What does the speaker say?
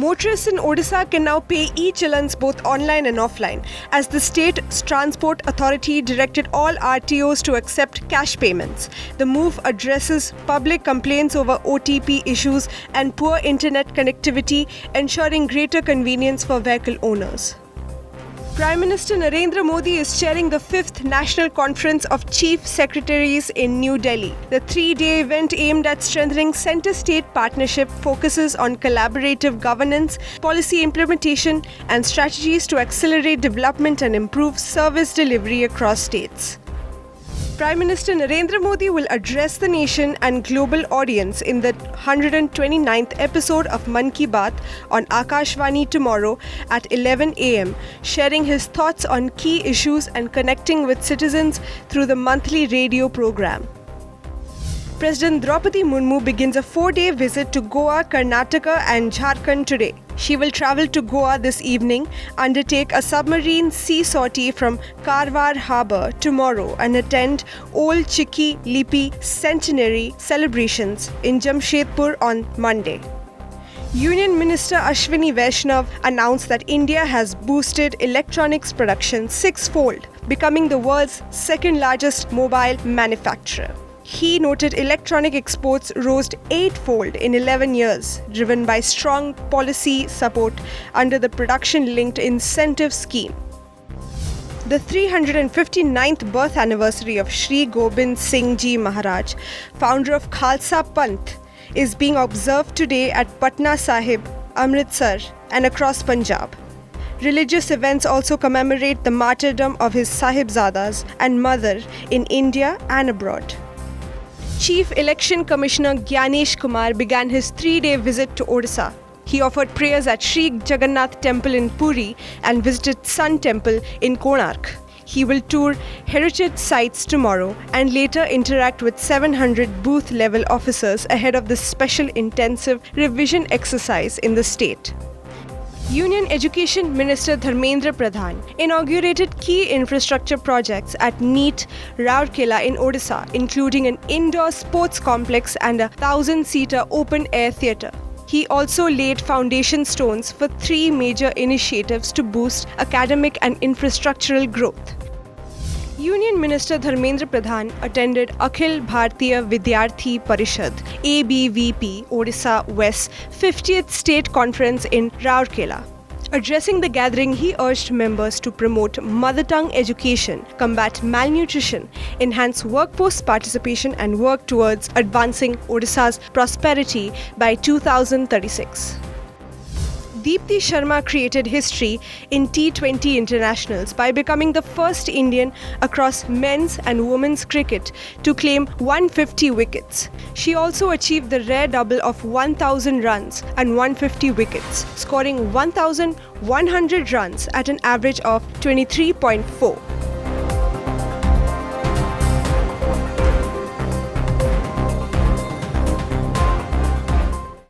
Motorists in Odisha can now pay e-challans both online and offline, as the State Transport Authority directed all RTOs to accept cash payments. The move addresses public complaints over OTP issues and poor internet connectivity, ensuring greater convenience for vehicle owners. Prime Minister Narendra Modi is chairing the 5th National Conference of Chief Secretaries in New Delhi. The 3-day event aimed at strengthening center-state partnership focuses on collaborative governance, policy implementation, and strategies to accelerate development and improve service delivery across states. Prime Minister Narendra Modi will address the nation and global audience in the 129th episode of Mann Ki Baat on Akashvani tomorrow at 11 a.m., sharing his thoughts on key issues and connecting with citizens through the monthly radio program. President Draupadi Murmu begins a 4-day visit to Goa, Karnataka and Jharkhand today. She will travel to Goa this evening, undertake a submarine sea sortie from Karwar Harbour tomorrow and attend Old Chikki Lipi Centenary celebrations in Jamshedpur on Monday. Union Minister Ashwini Vaishnav announced that India has boosted electronics production 6-fold, becoming the world's second largest mobile manufacturer. He noted electronic exports rose 8-fold in 11 years, driven by strong policy support under the Production-Linked Incentive Scheme. The 359th birth anniversary of Sri Gobind Singh Ji Maharaj, founder of Khalsa Panth, is being observed today at Patna Sahib, Amritsar, and across Punjab. Religious events also commemorate the martyrdom of his Sahibzadas and mother in India and abroad. Chief Election Commissioner Gyanesh Kumar began his 3-day visit to Odisha. He offered prayers at Sri Jagannath Temple in Puri and visited Sun Temple in Konark. He will tour heritage sites tomorrow and later interact with 700 booth-level officers ahead of the special intensive revision exercise in the state. Union Education Minister Dharmendra Pradhan inaugurated key infrastructure projects at NEET Rourkela in Odisha, including an indoor sports complex and a 1,000-seater open-air theatre. He also laid foundation stones for 3 major initiatives to boost academic and infrastructural growth. Union Minister Dharmendra Pradhan attended Akhil Bharatiya Vidyarthi Parishad ABVP Odisha West 50th State Conference in Rourkela. Addressing the gathering, he urged members to promote mother tongue education, combat malnutrition, enhance workforce participation and work towards advancing Odisha's prosperity by 2036. Deepti Sharma created history in T20 internationals by becoming the first Indian across men's and women's cricket to claim 150 wickets. She also achieved the rare double of 1,000 runs and 150 wickets, scoring 1,100 runs at an average of 23.4.